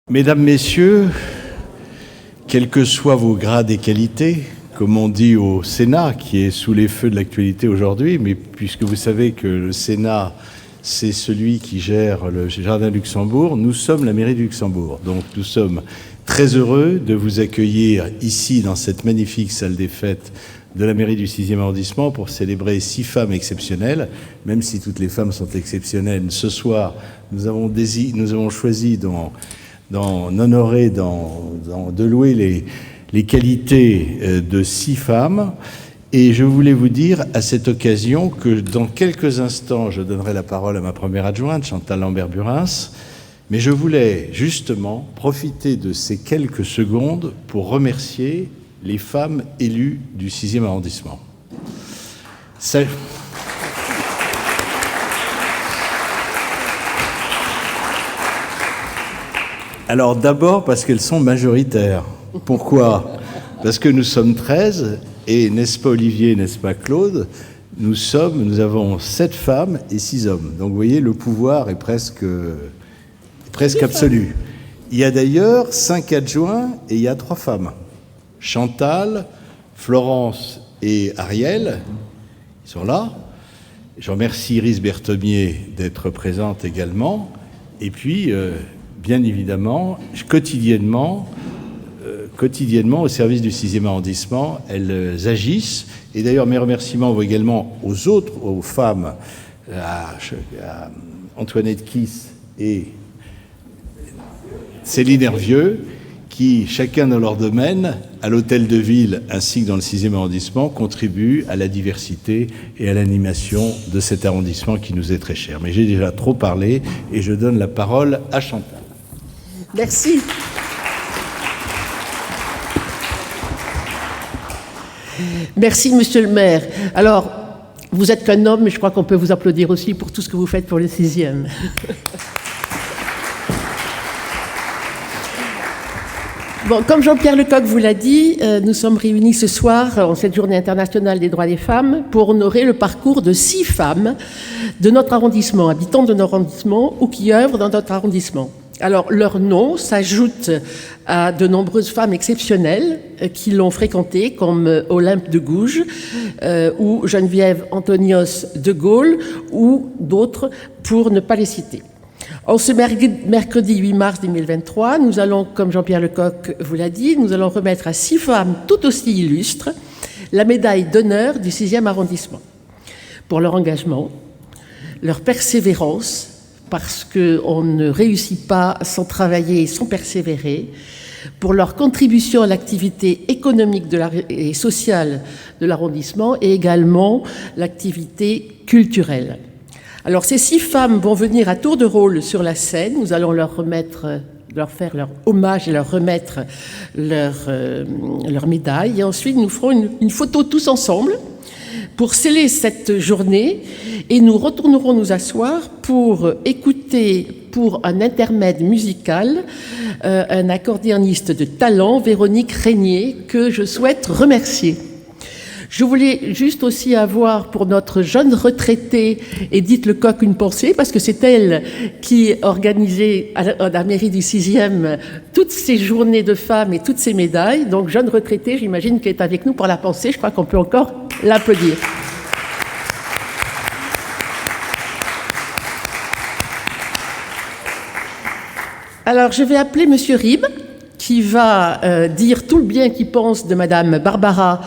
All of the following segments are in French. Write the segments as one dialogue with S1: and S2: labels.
S1: Mesdames, Messieurs, quels que soient vos grades et qualités, comme on dit au Sénat, qui est sous les feux de l'actualité aujourd'hui, mais puisque vous savez que le Sénat, c'est celui qui gère le Jardin du Luxembourg, nous sommes la mairie du Luxembourg. Donc nous sommes très heureux de vous accueillir ici, dans cette magnifique salle des fêtes de la mairie du 6e arrondissement, pour célébrer 6 femmes exceptionnelles, même si toutes les femmes sont exceptionnelles. Ce soir, nous avons choisi d'honorer, de louer les qualités de 6 femmes. Et je voulais vous dire à cette occasion que dans quelques instants, je donnerai la parole à ma première adjointe, Chantal Lambert-Burins, mais je voulais justement profiter de ces quelques secondes pour remercier les femmes élues du 6e arrondissement. Alors d'abord parce qu'elles sont majoritaires. Pourquoi ? Parce que nous sommes 13, et n'est-ce pas Olivier, n'est-ce pas Claude ? Nous avons 7 femmes et 6 hommes. Donc vous voyez, le pouvoir est presque absolu. Il y a d'ailleurs 5 adjoints et il y a 3 femmes. Chantal, Florence et Ariel, ils sont là. Je remercie Iris Berthomier d'être présente également. Et puis, bien évidemment, quotidiennement, au service du 6e arrondissement, elles agissent. Et d'ailleurs, mes remerciements vont également aux femmes, à Antoinette Kiss et Céline Hervieux, qui, chacun dans leur domaine, à l'hôtel de ville ainsi que dans le 6e arrondissement, contribuent à la diversité et à l'animation de cet arrondissement qui nous est très cher. Mais j'ai déjà trop parlé et je donne la parole à Chantal.
S2: Merci. Merci, monsieur le maire. Alors, vous êtes qu'un homme, mais je crois qu'on peut vous applaudir aussi pour tout ce que vous faites pour le 6e. Bon, comme Jean-Pierre Lecoq vous l'a dit, nous sommes réunis ce soir, en cette journée internationale des droits des femmes, pour honorer le parcours de 6 femmes de notre arrondissement, habitantes de notre arrondissement ou qui œuvrent dans notre arrondissement. Alors, leurs noms s'ajoutent à de nombreuses femmes exceptionnelles qui l'ont fréquenté, comme Olympe de Gouges ou Geneviève Antonios de Gaulle, ou d'autres, pour ne pas les citer. En ce mercredi 8 mars 2023, nous allons, comme Jean-Pierre Lecoq vous l'a dit, nous allons remettre à 6 femmes tout aussi illustres la médaille d'honneur du 6e arrondissement pour leur engagement, leur persévérance, parce qu'on ne réussit pas sans travailler et sans persévérer, pour leur contribution à l'activité économique et sociale de l'arrondissement et également l'activité culturelle. Alors ces 6 femmes vont venir à tour de rôle sur la scène, nous allons leur faire leur hommage et leur remettre leur médaille, et ensuite nous ferons une photo tous ensemble pour sceller cette journée, et nous retournerons nous asseoir pour écouter, pour un intermède musical, un accordéoniste de talent, Véronique Régnier, que je souhaite remercier. Je voulais juste aussi avoir pour notre jeune retraitée Edith Lecoq une pensée, parce que c'est elle qui organisait à la mairie du 6e toutes ces journées de femmes et toutes ces médailles. Donc, jeune retraitée, j'imagine qu'elle est avec nous pour la pensée. Je crois qu'on peut encore l'applaudir. Alors, je vais appeler Monsieur Rib, qui va dire tout le bien qu'il pense de Madame Barbara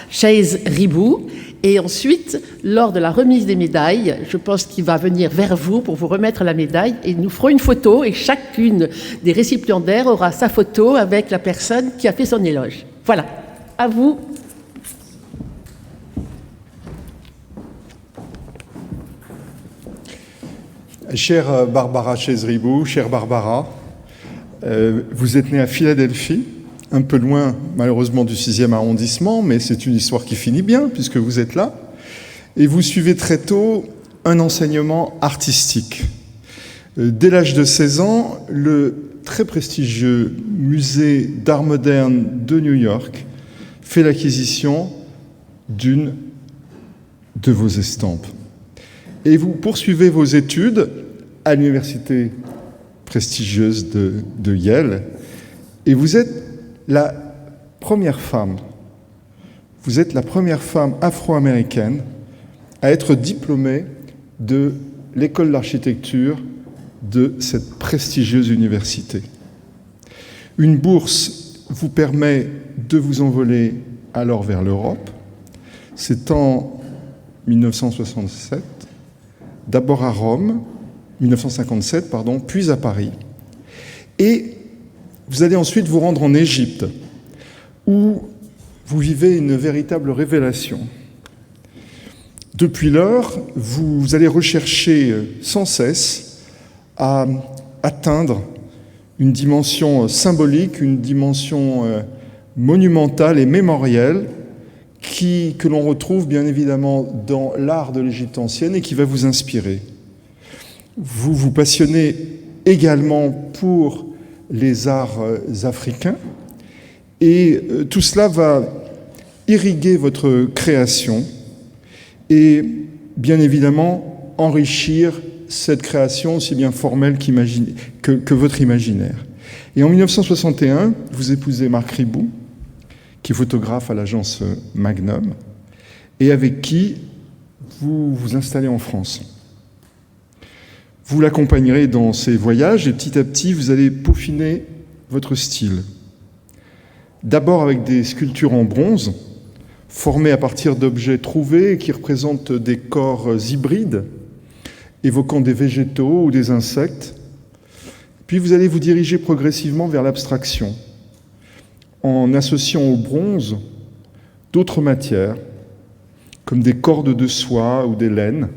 S2: Chaise-Ribou, et ensuite, lors de la remise des médailles, je pense qu'il va venir vers vous pour vous remettre la médaille, et nous ferons une photo, et chacune des récipiendaires aura sa photo avec la personne qui a fait son éloge. Voilà, à vous.
S3: Chère Barbara Chaise-Ribou, chère Barbara, vous êtes née à Philadelphie, un peu loin, malheureusement, du 6e arrondissement, mais c'est une histoire qui finit bien, puisque vous êtes là. Et vous suivez très tôt un enseignement artistique. Dès l'âge de 16 ans, le très prestigieux musée d'art moderne de New York fait l'acquisition d'une de vos estampes. Et vous poursuivez vos études à l'université prestigieuse de Yale. Et vous êtes la première femme afro-américaine à être diplômée de l'école d'architecture de cette prestigieuse université. Une bourse vous permet de vous envoler alors vers l'Europe. C'est en 1967, d'abord à Rome, 1957, pardon, puis à Paris. Et vous allez ensuite vous rendre en Égypte, où vous vivez une véritable révélation. Depuis lors, vous allez rechercher sans cesse à atteindre une dimension symbolique, une dimension monumentale et mémorielle que l'on retrouve bien évidemment dans l'art de l'Égypte ancienne et qui va vous inspirer. Vous vous passionnez également pour les arts africains et tout cela va irriguer votre création et bien évidemment enrichir cette création aussi bien formelle que votre imaginaire. Et en 1961, vous épousez Marc Ribou, qui est photographe à l'agence Magnum, et avec qui vous vous installez en France. Vous l'accompagnerez dans ses voyages et petit à petit, vous allez peaufiner votre style. D'abord avec des sculptures en bronze, formées à partir d'objets trouvés qui représentent des corps hybrides, évoquant des végétaux ou des insectes. Puis vous allez vous diriger progressivement vers l'abstraction, en associant au bronze d'autres matières, comme des cordes de soie ou des laines.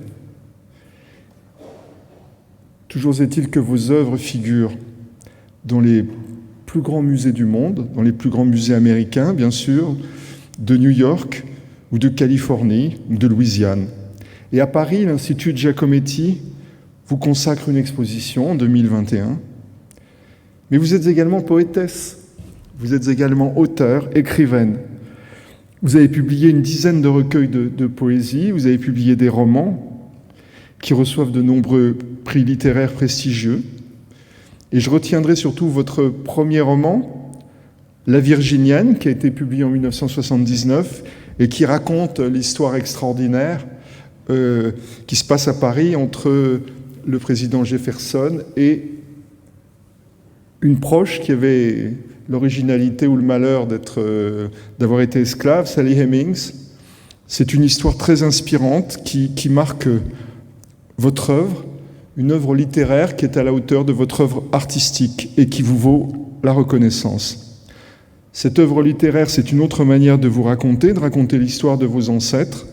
S3: Toujours est-il que vos œuvres figurent dans les plus grands musées du monde, dans les plus grands musées américains, bien sûr, de New York ou de Californie ou de Louisiane. Et à Paris, l'Institut Giacometti vous consacre une exposition en 2021. Mais vous êtes également poétesse, vous êtes également auteure, écrivaine. Vous avez publié une dizaine de recueils de poésie, vous avez publié des romans qui reçoivent de nombreux prix littéraires prestigieux. Et je retiendrai surtout votre premier roman, La Virginienne, qui a été publié en 1979 et qui raconte l'histoire extraordinaire qui se passe à Paris entre le président Jefferson et une proche qui avait l'originalité ou le malheur d'avoir été esclave, Sally Hemings. C'est une histoire très inspirante qui marque votre œuvre, une œuvre littéraire qui est à la hauteur de votre œuvre artistique et qui vous vaut la reconnaissance. Cette œuvre littéraire, c'est une autre manière de vous raconter, de raconter l'histoire de vos ancêtres,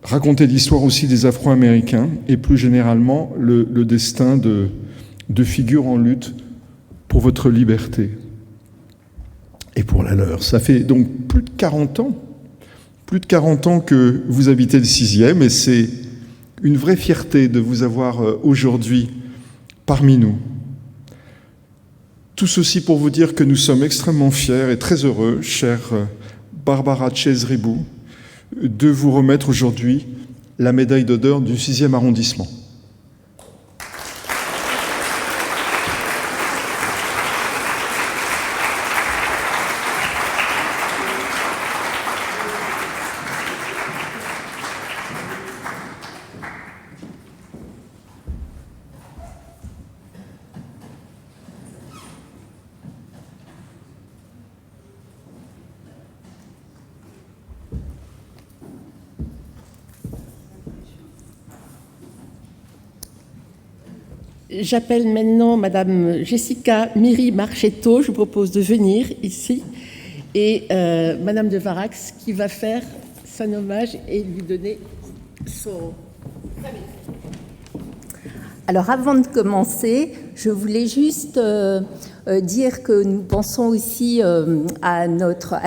S3: raconter l'histoire aussi des Afro-Américains et plus généralement le destin de figures en lutte pour votre liberté et pour la leur. Ça fait donc plus de 40 ans que vous habitez le 6e et c'est une vraie fierté de vous avoir aujourd'hui parmi nous. Tout ceci pour vous dire que nous sommes extrêmement fiers et très heureux, chère Barbara Chase-Ribou, de vous remettre aujourd'hui la médaille d'honneur du 6e arrondissement.
S2: J'appelle maintenant Madame Jessica Miri Marchetto, je vous propose de venir ici, et Madame de Varax qui va faire son hommage et lui donner son...
S4: Alors avant de commencer, je voulais juste dire que nous pensons aussi à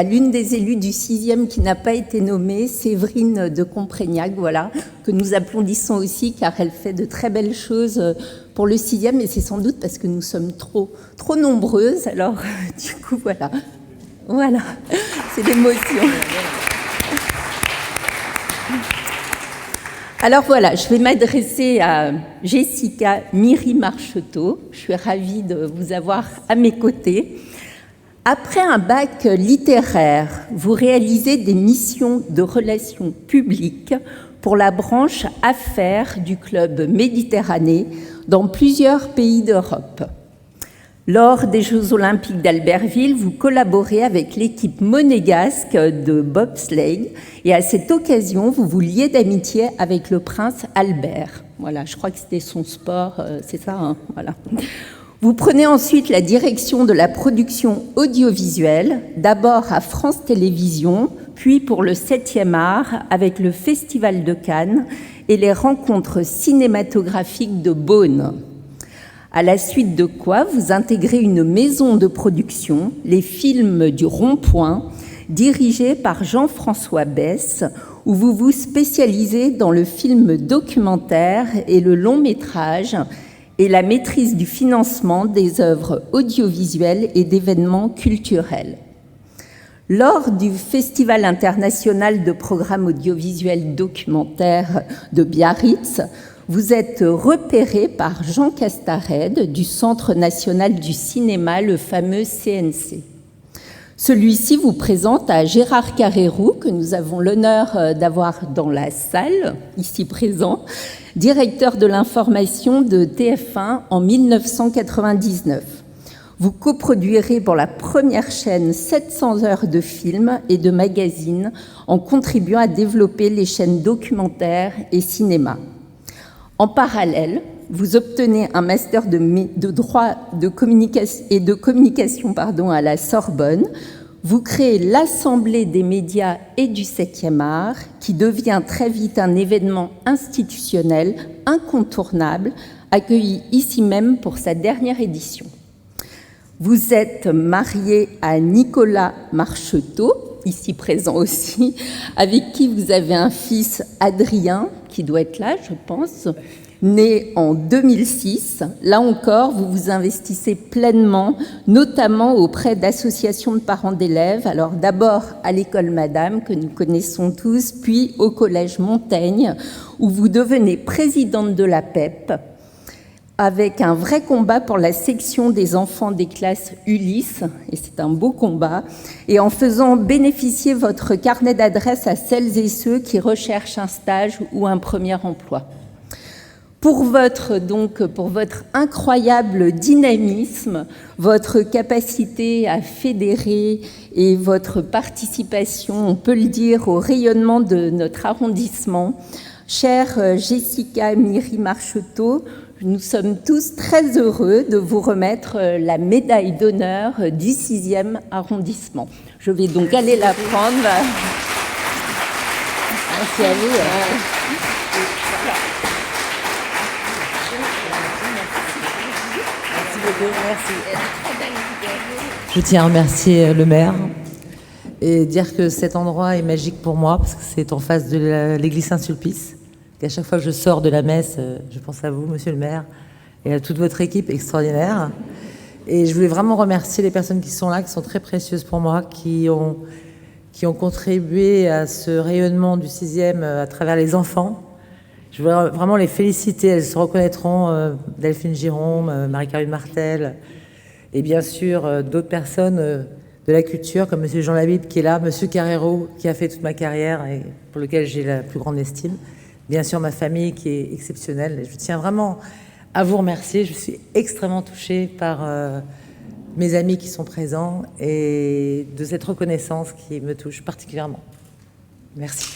S4: l'une des élues du 6e qui n'a pas été nommée, Séverine de Comprégnac, voilà, que nous applaudissons aussi car elle fait de très belles choses pour le 6e et c'est sans doute parce que nous sommes trop nombreuses. Alors du coup voilà, c'est l'émotion. Alors voilà, je vais m'adresser à Jessica Myry-Marcheteau. Je suis ravie de vous avoir à mes côtés. Après un bac littéraire, vous réalisez des missions de relations publiques pour la branche Affaires du Club Méditerranée dans plusieurs pays d'Europe. Lors des Jeux Olympiques d'Albertville, vous collaborez avec l'équipe monégasque de bobsleigh et à cette occasion, vous vous liez d'amitié avec le prince Albert. Voilà, je crois que c'était son sport, c'est ça, hein, voilà. Vous prenez ensuite la direction de la production audiovisuelle, d'abord à France Télévisions, puis pour le 7e art avec le Festival de Cannes et les rencontres cinématographiques de Beaune. À la suite de quoi, vous intégrez une maison de production, les Films du Rond-Point, dirigée par Jean-François Besse, où vous vous spécialisez dans le film documentaire et le long-métrage et la maîtrise du financement des œuvres audiovisuelles et d'événements culturels. Lors du Festival international de programmes audiovisuels documentaires de Biarritz, vous êtes repéré par Jean Castared du Centre national du cinéma, le fameux CNC. Celui-ci vous présente à Gérard Carrérou, que nous avons l'honneur d'avoir dans la salle, ici présent, directeur de l'information de TF1 en 1999. Vous coproduirez pour la première chaîne 700 heures de films et de magazines en contribuant à développer les chaînes documentaires et cinéma. En parallèle, vous obtenez un master de droit de communication à la Sorbonne. Vous créez l'Assemblée des médias et du 7e art, qui devient très vite un événement institutionnel incontournable, accueilli ici même pour sa dernière édition. Vous êtes marié à Nicolas Marcheteau, ici présent aussi, avec qui vous avez un fils, Adrien, qui doit être là, je pense, né en 2006. Là encore, vous vous investissez pleinement, notamment auprès d'associations de parents d'élèves. Alors d'abord à l'école Madame, que nous connaissons tous, puis au collège Montaigne, où vous devenez présidente de la PEP, avec un vrai combat pour la section des enfants des classes Ulysse, et c'est un beau combat, et en faisant bénéficier votre carnet d'adresses à celles et ceux qui recherchent un stage ou un premier emploi. Pour votre incroyable dynamisme, votre capacité à fédérer et votre participation, on peut le dire, au rayonnement de notre arrondissement, chère Jessica Myry-Marcheteau, nous sommes tous très heureux de vous remettre la médaille d'honneur du 6e arrondissement. Je vais donc aller la prendre. Merci à vous. Merci beaucoup.
S5: Je tiens à remercier le maire et dire que cet endroit est magique pour moi parce que c'est en face de l'église Saint-Sulpice. Et à chaque fois que je sors de la messe, je pense à vous, monsieur le maire, et à toute votre équipe extraordinaire. Et je voulais vraiment remercier les personnes qui sont là, qui sont très précieuses pour moi, qui ont contribué à ce rayonnement du 6e à travers les enfants. Je voudrais vraiment les féliciter. Elles se reconnaîtront, Delphine Giron, Marie-Caroline Martel, et bien sûr d'autres personnes de la culture, comme monsieur Jean Labitte qui est là, monsieur Carrérou qui a fait toute ma carrière et pour lequel j'ai la plus grande estime. Bien sûr, ma famille qui est exceptionnelle. Je tiens vraiment à vous remercier. Je suis extrêmement touchée par mes amis qui sont présents et de cette reconnaissance qui me touche particulièrement. Merci.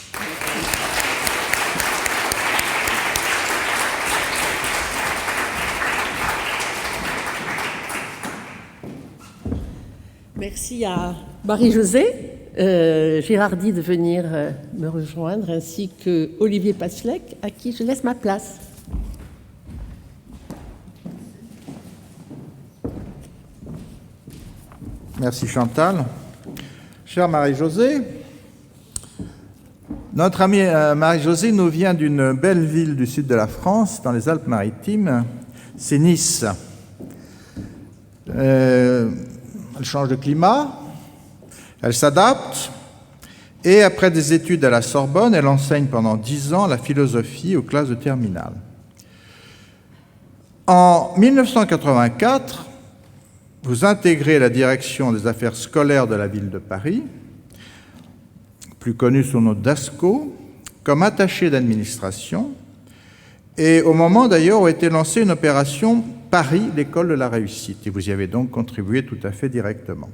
S2: Merci à Marie-Josée Girardi de venir me rejoindre, ainsi que Olivier Pachlek, à qui je laisse ma place.
S6: Merci Chantal. Chère Marie-Josée, notre amie Marie-Josée nous vient d'une belle ville du sud de la France, dans les Alpes-Maritimes, c'est Nice. Elle change de climat, elle s'adapte Et après des études à la Sorbonne, elle enseigne pendant 10 ans la philosophie aux classes de terminale. En 1984, vous intégrez la direction des affaires scolaires de la ville de Paris, plus connue sous le nom d'ASCO, comme attaché d'administration, et au moment d'ailleurs où a été lancée une opération Paris, l'école de la réussite, et vous y avez donc contribué tout à fait directement.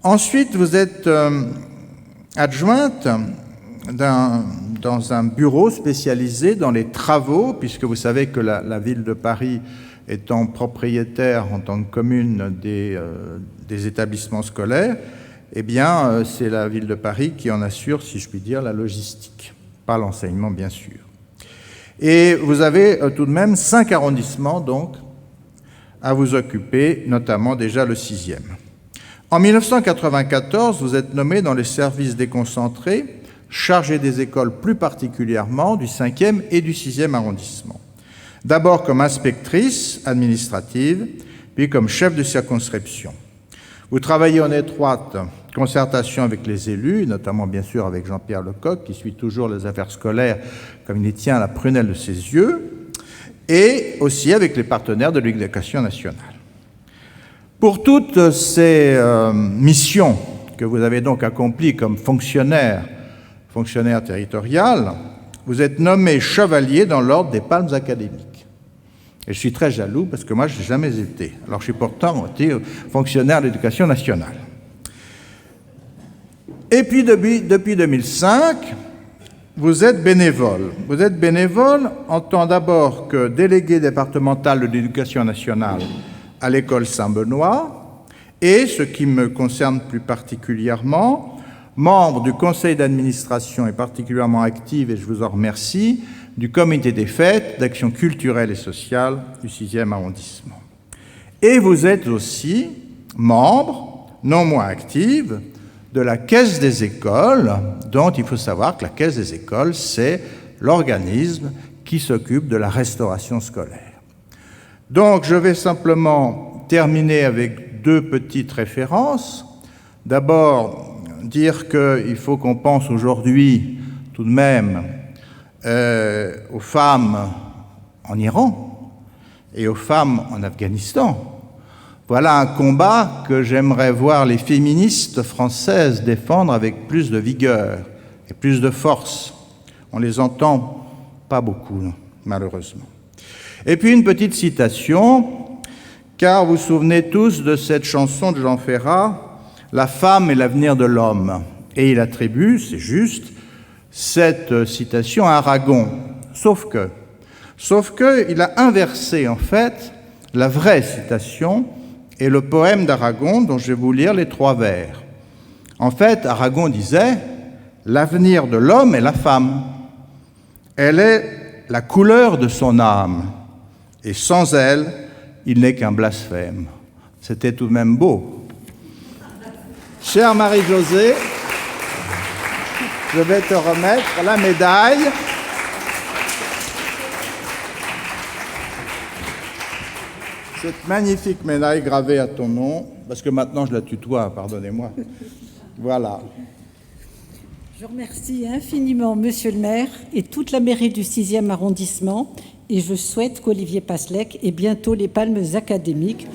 S6: Ensuite, vous êtes adjointe dans un bureau spécialisé dans les travaux, puisque vous savez que la ville de Paris étant propriétaire en tant que commune des établissements scolaires, eh bien, c'est la ville de Paris qui en assure, si je puis dire, la logistique, pas l'enseignement, bien sûr. Et vous avez tout de même 5 arrondissements, donc, à vous occuper, notamment déjà le 6e. En 1994, vous êtes nommé dans les services déconcentrés, chargé des écoles plus particulièrement du 5e et du 6e arrondissement. D'abord comme inspectrice administrative, puis comme chef de circonscription. Vous travaillez en étroite concertation avec les élus, notamment bien sûr avec Jean-Pierre Lecoq, qui suit toujours les affaires scolaires comme il y tient à la prunelle de ses yeux, et aussi avec les partenaires de l'Éducation nationale. Pour toutes ces missions que vous avez donc accomplies comme fonctionnaire territorial, vous êtes nommé chevalier dans l'ordre des Palmes académiques. Et je suis très jaloux parce que moi, je n'ai jamais été. Alors, je suis pourtant fonctionnaire de l'Éducation nationale. Et puis, depuis 2005, vous êtes bénévole. Vous êtes bénévole en tant d'abord que délégué départemental de l'Éducation nationale à l'école Saint-Benoît et, ce qui me concerne plus particulièrement, membre du conseil d'administration et particulièrement active, et je vous en remercie, du comité des fêtes d'action culturelle et sociale du 6e arrondissement. Et vous êtes aussi membre, non moins active, de la Caisse des écoles, dont il faut savoir que la Caisse des écoles, c'est l'organisme qui s'occupe de la restauration scolaire. Donc, je vais simplement terminer avec 2 petites références. D'abord, dire qu'il faut qu'on pense aujourd'hui, tout de même, aux femmes en Iran et aux femmes en Afghanistan. Voilà un combat que j'aimerais voir les féministes françaises défendre avec plus de vigueur et plus de force. On les entend pas beaucoup, malheureusement. Et puis une petite citation, car vous vous souvenez tous de cette chanson de Jean Ferrat, « La femme est l'avenir de l'homme ». Et il attribue, c'est juste, cette citation à Aragon. Sauf que il a inversé, en fait, la vraie citation et le poème d'Aragon, dont je vais vous lire les 3 vers. En fait, Aragon disait « L'avenir de l'homme est la femme. Elle est la couleur de son âme. Et sans elle, il n'est qu'un blasphème. » C'était tout de même beau. Chère Marie-Josée, je vais te remettre la médaille. Cette magnifique médaille gravée à ton nom, parce que maintenant je la tutoie, pardonnez-moi. Voilà.
S7: Je remercie infiniment Monsieur le maire et toute la mairie du 6e arrondissement, et je souhaite qu'Olivier Passlec ait bientôt les palmes académiques,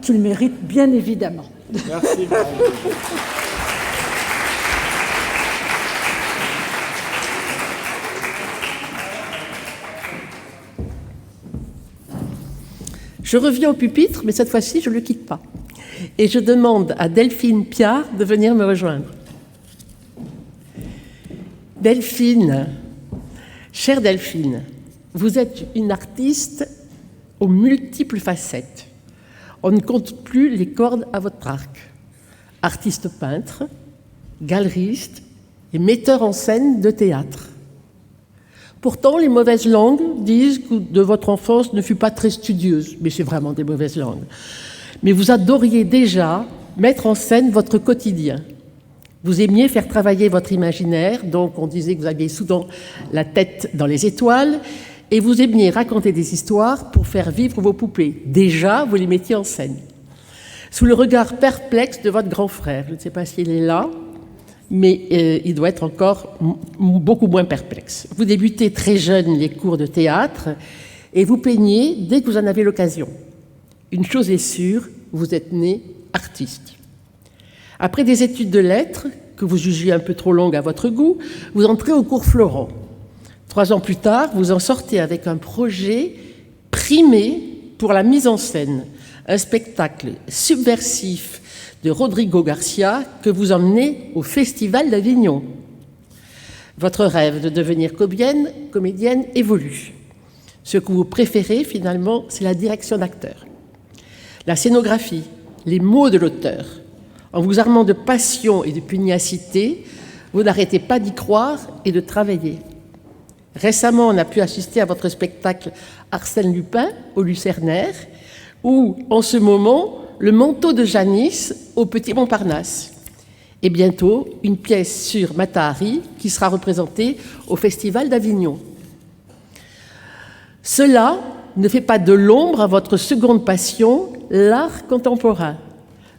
S7: qu'il mérite bien évidemment.
S6: Merci.
S2: Je reviens au pupitre, mais cette fois-ci, je ne le quitte pas. Et je demande à Delphine Piard de venir me rejoindre. Delphine, chère Delphine, vous êtes une artiste aux multiples facettes. On ne compte plus les cordes à votre arc. Artiste peintre, galeriste et metteur en scène de théâtre. Pourtant, les mauvaises langues disent que de votre enfance ne fut pas très studieuse, mais c'est vraiment des mauvaises langues. Mais vous adoriez déjà mettre en scène votre quotidien. Vous aimiez faire travailler votre imaginaire, donc on disait que vous aviez souvent la tête dans les étoiles, et vous aimiez raconter des histoires pour faire vivre vos poupées. Déjà, vous les mettiez en scène. sous le regard perplexe de votre grand frère. Je ne sais pas s'il est là, mais il doit être encore beaucoup moins perplexe. Vous débutez très jeune les cours de théâtre et vous peignez dès que vous en avez l'occasion. Une chose est sûre, vous êtes né artiste. Après des études de lettres, que vous jugez un peu trop longues à votre goût, vous entrez au cours Florent. 3 ans plus tard, vous en sortez avec un projet primé pour la mise en scène, un spectacle subversif de Rodrigo Garcia que vous emmenez au Festival d'Avignon. Votre rêve de devenir comédienne évolue. Ce que vous préférez finalement, c'est la direction d'acteur. La scénographie, les mots de l'auteur. En vous armant de passion et de pugnacité, vous n'arrêtez pas d'y croire et de travailler. Récemment, on a pu assister à votre spectacle Arsène Lupin au Lucernaire, ou, en ce moment, Le manteau de Janice au Petit Montparnasse. Et bientôt, une pièce sur Mata Hari qui sera représentée au Festival d'Avignon. Cela ne fait pas de l'ombre à votre seconde passion, l'art contemporain.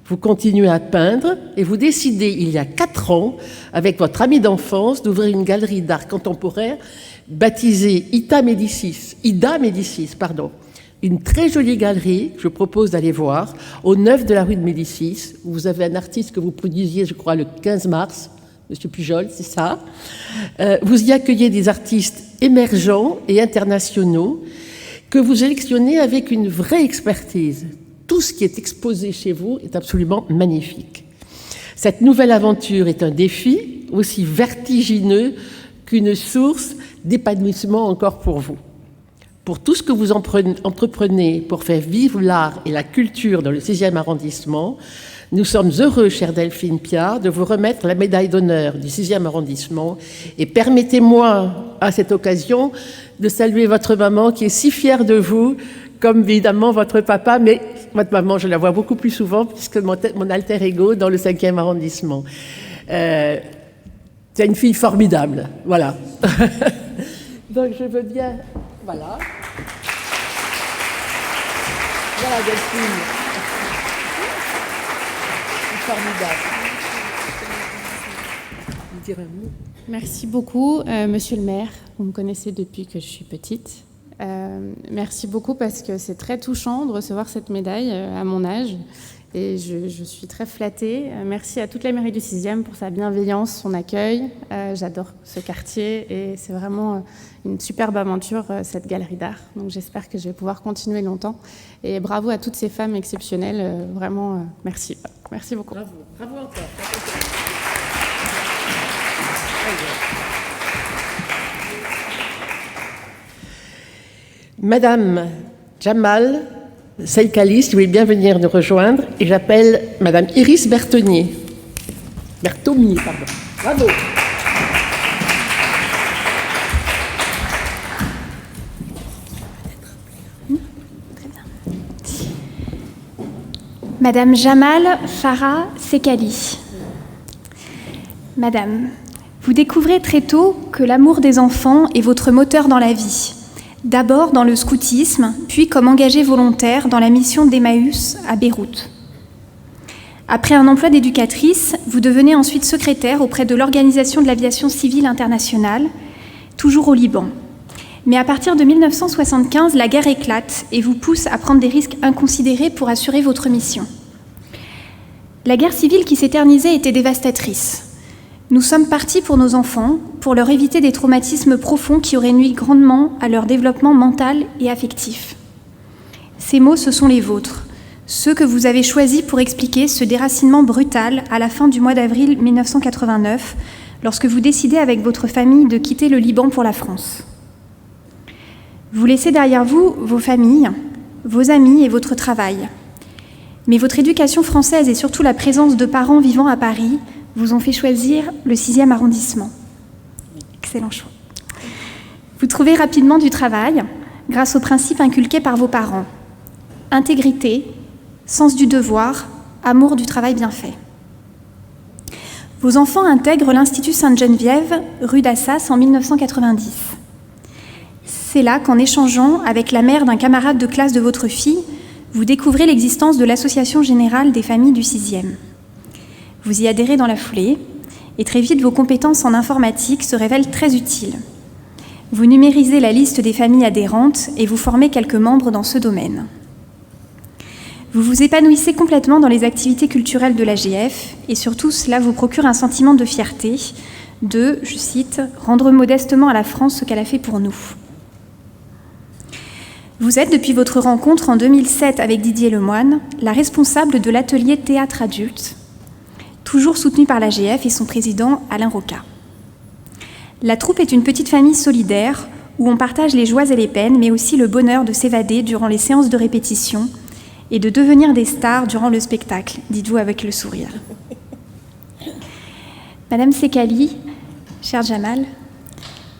S2: Vous continuez à peindre et vous décidez, il y a 4 ans, avec votre ami d'enfance, d'ouvrir une galerie d'art contemporain baptisée Ida Médicis. Une très jolie galerie que je propose d'aller voir au 9 de la rue de Médicis, où vous avez un artiste que vous produisiez, je crois, le 15 mars, Monsieur Pujol, c'est ça. Vous y accueillez des artistes émergents et internationaux que vous sélectionnez avec une vraie expertise. Tout ce qui est exposé chez vous est absolument magnifique. Cette nouvelle aventure est un défi aussi vertigineux qu'une source d'épanouissement encore pour vous. Pour tout ce que vous entreprenez pour faire vivre l'art et la culture dans le 6e arrondissement, nous sommes heureux, chère Delphine Piat, de vous remettre la médaille d'honneur du 6e arrondissement. Et permettez-moi, à cette occasion, de saluer votre maman qui est si fière de vous, comme évidemment votre papa, mais votre maman, je la vois beaucoup plus souvent puisque mon alter ego dans le 5e arrondissement. C'est une fille formidable, voilà. Donc je veux bien... Voilà. Voilà, Delphine. C'est formidable. Vous dire un mot ?
S8: Merci beaucoup, Monsieur le maire. Vous me connaissez depuis que je suis petite. Merci beaucoup parce que c'est très touchant de recevoir cette médaille à mon âge. Et je suis très flattée. Merci à toute la mairie du 6e pour sa bienveillance, son accueil. J'adore ce quartier et c'est vraiment une superbe aventure, cette galerie d'art. Donc j'espère que je vais pouvoir continuer longtemps. Et bravo à toutes ces femmes exceptionnelles. Vraiment, merci. Merci beaucoup.
S2: Bravo. Bravo encore. Madame Jamal Seikalis, si vous voulez bien venir nous rejoindre, et j'appelle Madame Iris Berthommier. Pardon. Bravo.
S9: Madame Jamal Farah Sekali. Madame, vous découvrez très tôt que l'amour des enfants est votre moteur dans la vie. D'abord dans le scoutisme, puis comme engagée volontaire dans la mission d'Emmaüs à Beyrouth. Après un emploi d'éducatrice, vous devenez ensuite secrétaire auprès de l'Organisation de l'aviation civile internationale, toujours au Liban. Mais à partir de 1975, la guerre éclate et vous pousse à prendre des risques inconsidérés pour assurer votre mission. La guerre civile qui s'éternisait était dévastatrice. Nous sommes partis pour nos enfants, pour leur éviter des traumatismes profonds qui auraient nui grandement à leur développement mental et affectif. Ces mots, ce sont les vôtres, ceux que vous avez choisis pour expliquer ce déracinement brutal à la fin du mois d'avril 1989, lorsque vous décidez avec votre famille de quitter le Liban pour la France. Vous laissez derrière vous vos familles, vos amis et votre travail. Mais votre éducation française et surtout la présence de parents vivant à Paris vous ont fait choisir le 6e arrondissement. Excellent choix. Vous trouvez rapidement du travail grâce aux principes inculqués par vos parents. Intégrité, sens du devoir, amour du travail bien fait. Vos enfants intègrent l'Institut Sainte-Geneviève, rue d'Assas, en 1990. C'est là qu'en échangeant avec la mère d'un camarade de classe de votre fille, vous découvrez l'existence de l'Association générale des familles du 6e. Vous y adhérez dans la foulée, et très vite vos compétences en informatique se révèlent très utiles. Vous numérisez la liste des familles adhérentes et vous formez quelques membres dans ce domaine. Vous vous épanouissez complètement dans les activités culturelles de l'AGF et surtout cela vous procure un sentiment de fierté, de, je cite, « rendre modestement à la France ce qu'elle a fait pour nous ». Vous êtes, depuis votre rencontre en 2007 avec Didier Lemoine, la responsable de l'atelier théâtre adulte, toujours soutenu par l'AGF et son président Alain Roca. La troupe est une petite famille solidaire où on partage les joies et les peines, mais aussi le bonheur de s'évader durant les séances de répétition et de devenir des stars durant le spectacle, dites-vous avec le sourire. Madame Sekali, cher Jamal,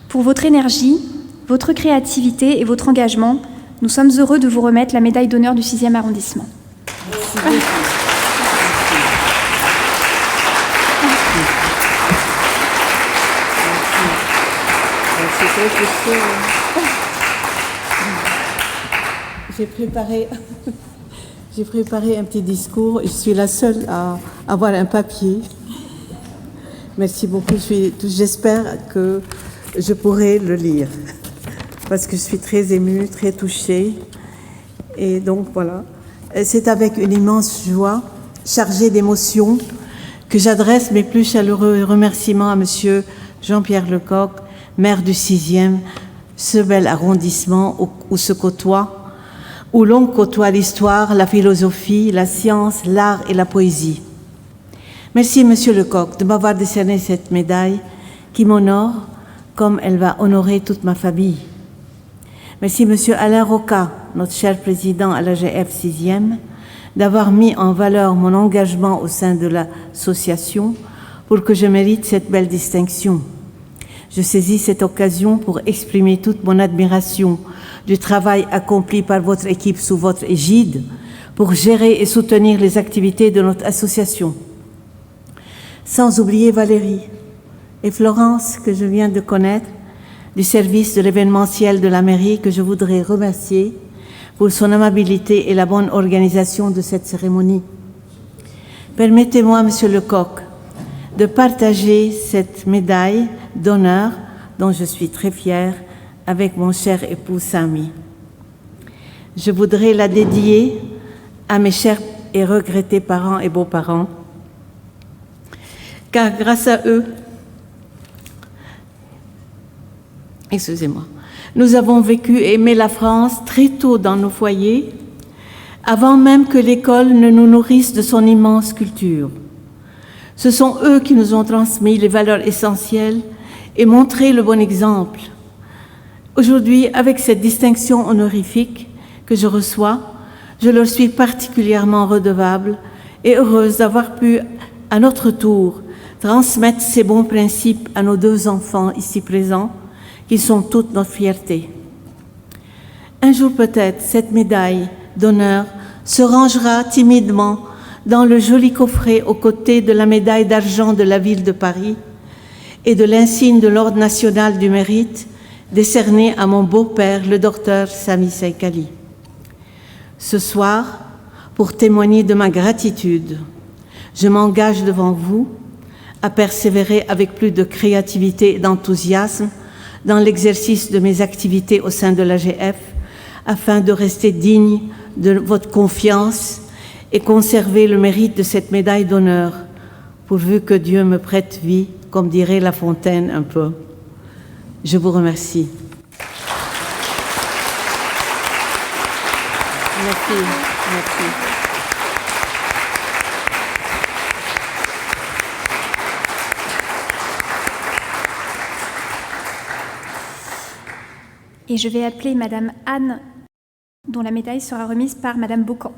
S9: pour votre énergie, votre créativité et votre engagement, nous sommes heureux de vous remettre la médaille d'honneur du 6e arrondissement. Merci.
S10: J'ai préparé un petit discours. Je suis la seule à avoir un papier. Merci beaucoup. J'espère que je pourrai le lire parce que je suis très émue, très touchée. Et donc voilà, c'est avec une immense joie, chargée d'émotions, que j'adresse mes plus chaleureux remerciements à Monsieur Jean-Pierre Lecoq, maire du 6e, ce bel arrondissement où se côtoient, où l'on côtoie l'histoire, la philosophie, la science, l'art et la poésie. Merci, Monsieur Lecoq, de m'avoir décerné cette médaille qui m'honore comme elle va honorer toute ma famille. Merci, Monsieur Alain Roca, notre cher président à l'AGF 6e, d'avoir mis en valeur mon engagement au sein de l'association pour que je mérite cette belle distinction. Je saisis cette occasion pour exprimer toute mon admiration du travail accompli par votre équipe sous votre égide pour gérer et soutenir les activités de notre association. Sans oublier Valérie et Florence, que je viens de connaître, du service de l'événementiel de la mairie, que je voudrais remercier pour son amabilité et la bonne organisation de cette cérémonie. Permettez-moi, Monsieur Lecoq, de partager cette médaille d'honneur dont je suis très fière avec mon cher époux Sami. Je voudrais la dédier à mes chers et regrettés parents et beaux-parents, car grâce à eux, nous avons vécu et aimé la France très tôt dans nos foyers, avant même que l'école ne nous nourrisse de son immense culture. Ce sont eux qui nous ont transmis les valeurs essentielles et montré le bon exemple. Aujourd'hui, avec cette distinction honorifique que je reçois, je leur suis particulièrement redevable et heureuse d'avoir pu, à notre tour, transmettre ces bons principes à nos 2 enfants ici présents, qui sont toute notre fierté. Un jour peut-être, cette médaille d'honneur se rangera timidement dans le joli coffret aux côtés de la médaille d'argent de la ville de Paris et de l'insigne de l'Ordre national du mérite décerné à mon beau-père, le docteur Sami Sekali. Ce soir, pour témoigner de ma gratitude, je m'engage devant vous à persévérer avec plus de créativité et d'enthousiasme dans l'exercice de mes activités au sein de l'AGF, afin de rester digne de votre confiance et conserver le mérite de cette médaille d'honneur, pourvu que Dieu me prête vie, comme dirait La Fontaine un peu. Je vous remercie. Merci. Merci.
S9: Et je vais appeler Madame Anne, dont la médaille sera remise par Madame Beaucamp.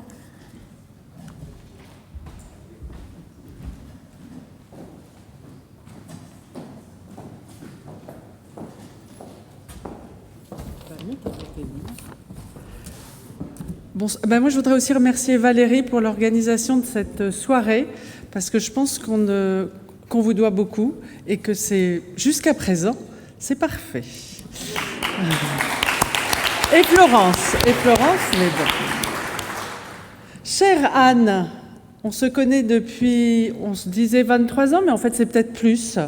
S11: Bon, moi, je voudrais aussi remercier Valérie pour l'organisation de cette soirée, parce que je pense qu'on vous doit beaucoup et que c'est, jusqu'à présent, c'est parfait. Et Florence, mais bon. Chère Anne, on se connaît depuis, on se disait 23 ans, mais en fait c'est peut-être plus.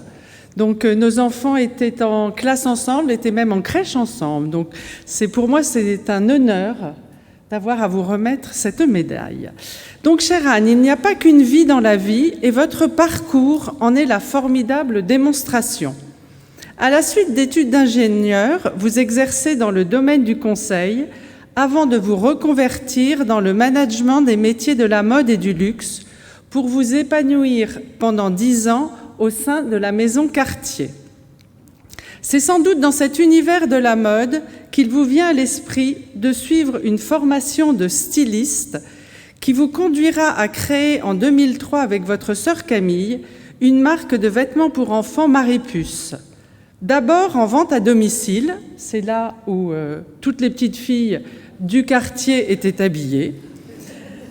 S11: Donc nos enfants étaient en classe ensemble, étaient même en crèche ensemble. Donc pour moi c'est un honneur d'avoir à vous remettre cette médaille. Donc chère Anne, il n'y a pas qu'une vie dans la vie et votre parcours en est la formidable démonstration. À la suite d'études d'ingénieur, vous exercez dans le domaine du conseil avant de vous reconvertir dans le management des métiers de la mode et du luxe pour vous épanouir pendant 10 ans au sein de la maison Cartier. C'est sans doute dans cet univers de la mode qu'il vous vient à l'esprit de suivre une formation de styliste qui vous conduira à créer en 2003 avec votre sœur Camille une marque de vêtements pour enfants Maripuce. D'abord en vente à domicile, c'est là où toutes les petites filles du quartier étaient habillées.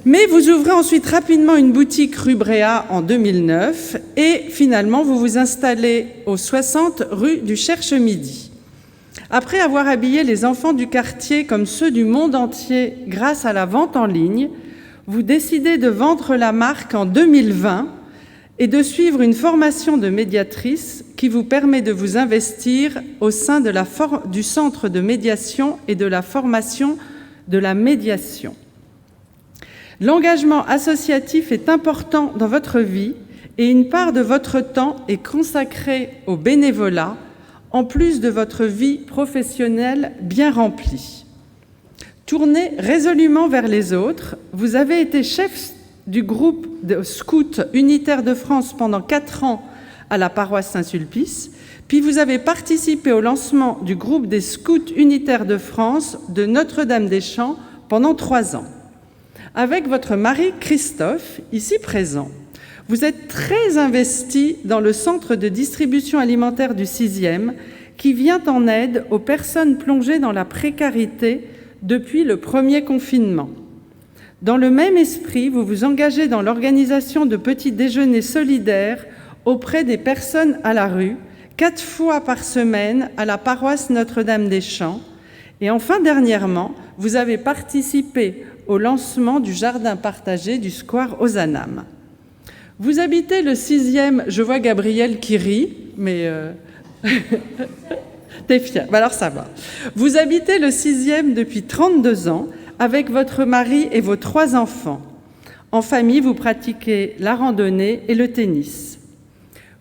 S11: Mais vous ouvrez ensuite rapidement une boutique rue Bréa en 2009 et finalement vous vous installez au 60 rue du Cherche-Midi. Après avoir habillé les enfants du quartier comme ceux du monde entier grâce à la vente en ligne, vous décidez de vendre la marque en 2020 et de suivre une formation de médiatrice qui vous permet de vous investir au sein de du centre de médiation et de la formation de la médiation. L'engagement associatif est important dans votre vie et une part de votre temps est consacrée au bénévolat, en plus de votre vie professionnelle bien remplie. Tournez résolument vers les autres, vous avez été chef du groupe de scouts unitaires de France pendant 4 ans à la paroisse Saint-Sulpice, puis vous avez participé au lancement du groupe des scouts unitaires de France de Notre-Dame-des-Champs pendant 3 ans. Avec votre mari Christophe, ici présent, vous êtes très investi dans le centre de distribution alimentaire du 6e qui vient en aide aux personnes plongées dans la précarité depuis le premier confinement. Dans le même esprit, vous vous engagez dans l'organisation de petits déjeuners solidaires auprès des personnes à la rue, 4 fois par semaine à la paroisse Notre-Dame-des-Champs. Et enfin, dernièrement, vous avez participé au lancement du jardin partagé du square Ozanam. Vous habitez le 6e, je vois Gabriel qui rit, mais t'es fière, alors ça va. Vous habitez le 6e depuis 32 ans, avec votre mari et vos 3 enfants. En famille, vous pratiquez la randonnée et le tennis.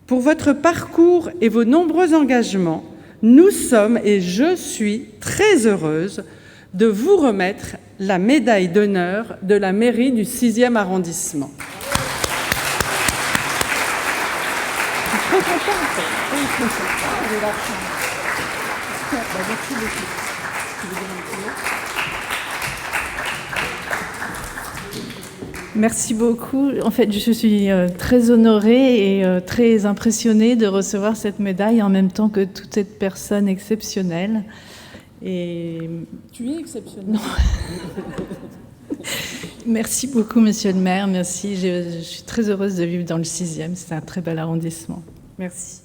S11: Pour votre parcours et vos nombreux engagements, nous sommes et je suis très heureuse de vous remettre la médaille d'honneur de la mairie du 6e arrondissement.
S12: Merci beaucoup. En fait, je suis très honorée et très impressionnée de recevoir cette médaille en même temps que toute cette personne exceptionnelle. Et...
S11: Tu es exceptionnelle.
S12: Merci beaucoup, monsieur le maire. Merci. Je suis très heureuse de vivre dans le 6e. C'est un très bel arrondissement. Merci.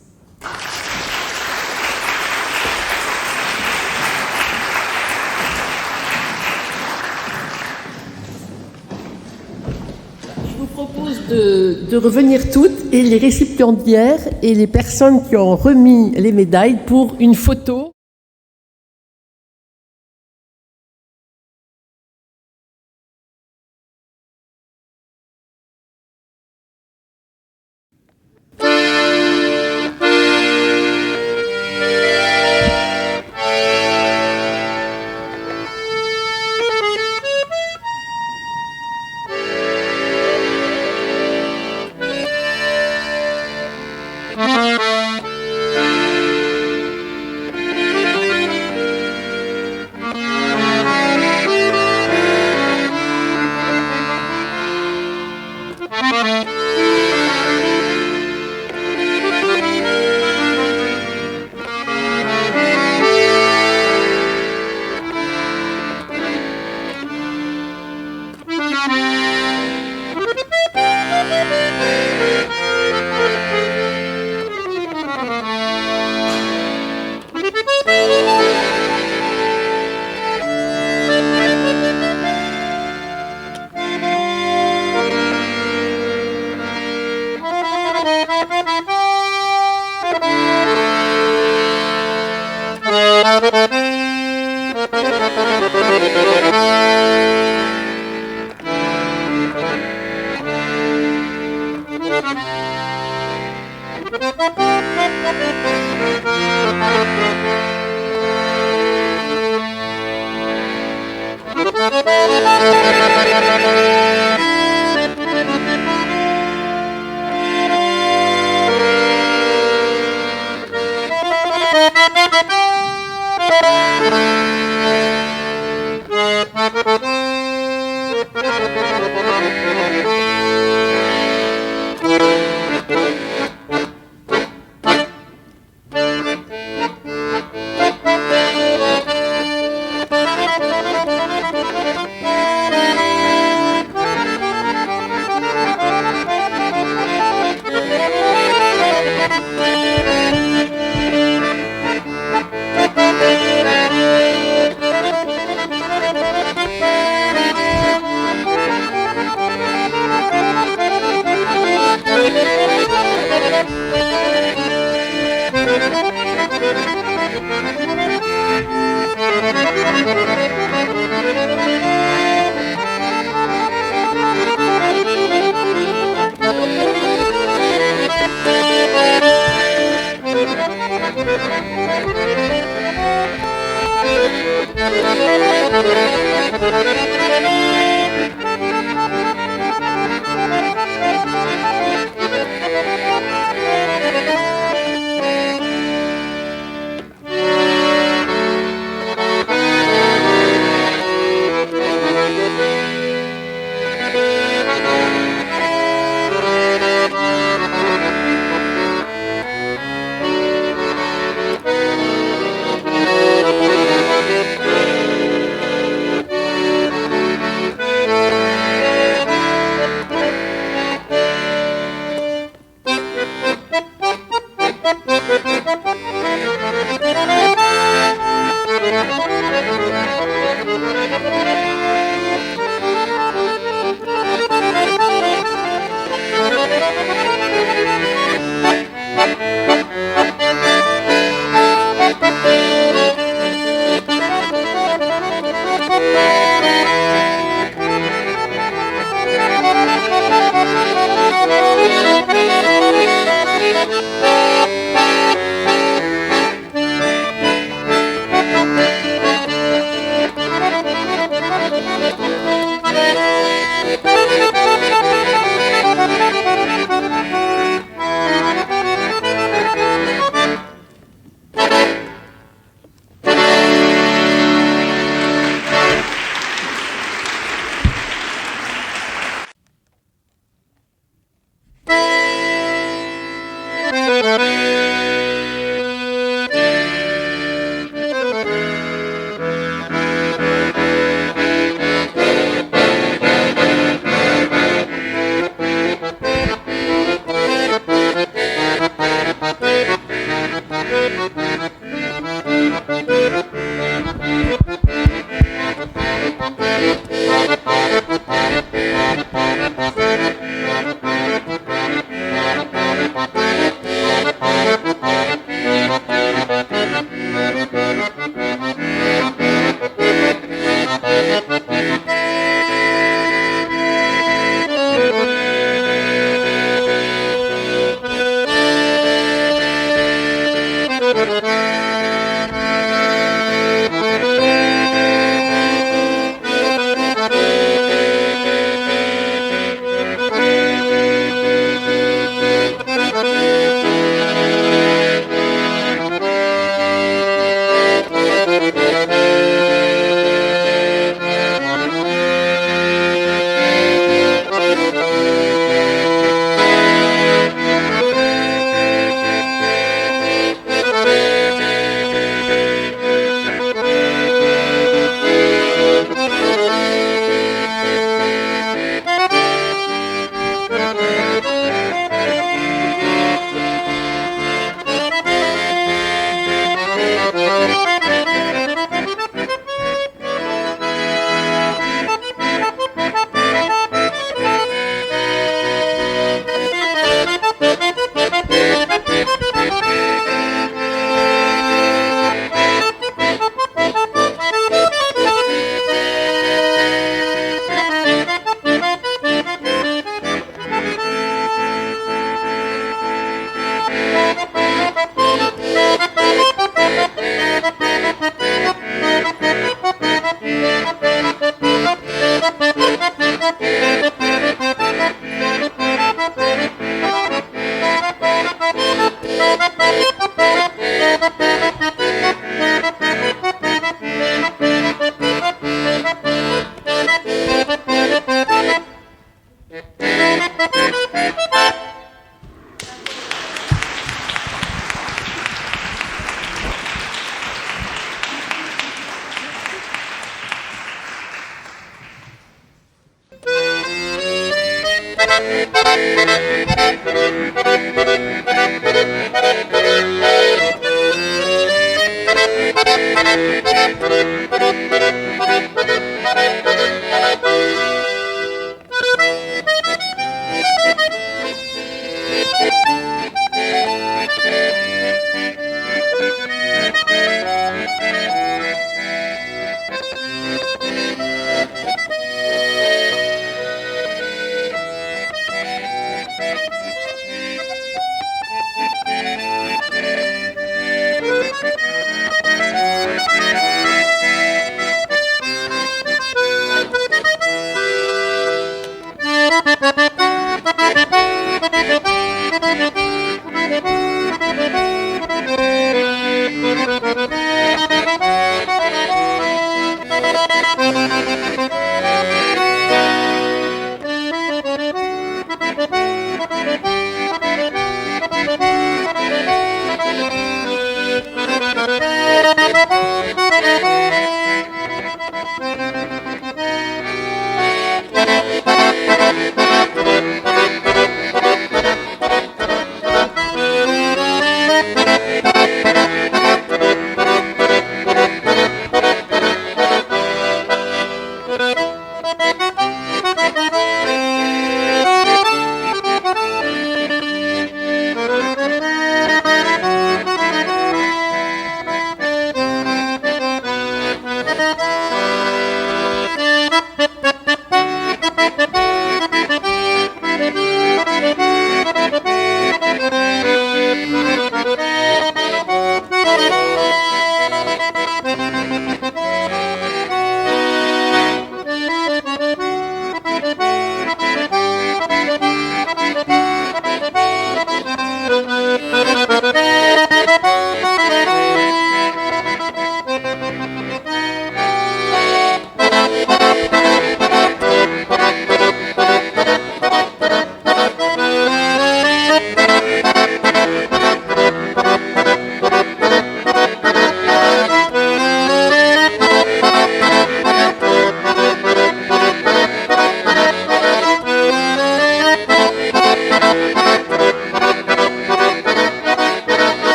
S2: De revenir toutes, et les récipiendaires et les personnes qui ont remis les médailles pour une photo.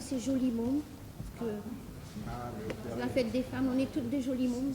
S13: C'est joli môme. La fête des femmes, on est toutes des jolies mômes.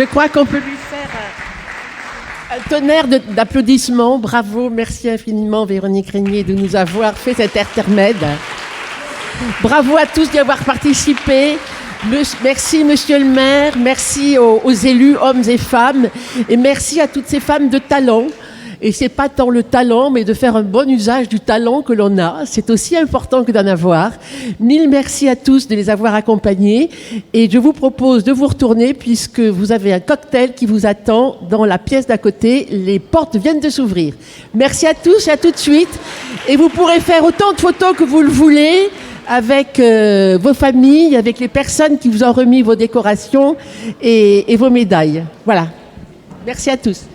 S2: Je crois qu'on peut lui faire un tonnerre d'applaudissements. Bravo, merci infiniment Véronique Régnier de nous avoir fait cet intermède. Bravo à tous d'y avoir participé. Merci Monsieur le maire, merci aux élus, hommes et femmes, et merci à toutes ces femmes de talent Et c'est pas tant le talent, mais de faire un bon usage du talent que l'on a. C'est aussi important que d'en avoir. Mille merci à tous de les avoir accompagnés. Et je vous propose de vous retourner puisque vous avez un cocktail qui vous attend dans la pièce d'à côté. Les portes viennent de s'ouvrir. Merci à tous et à tout de suite. Et vous pourrez faire autant de photos que vous le voulez avec vos familles, avec les personnes qui vous ont remis vos décorations et vos médailles. Voilà. Merci à tous.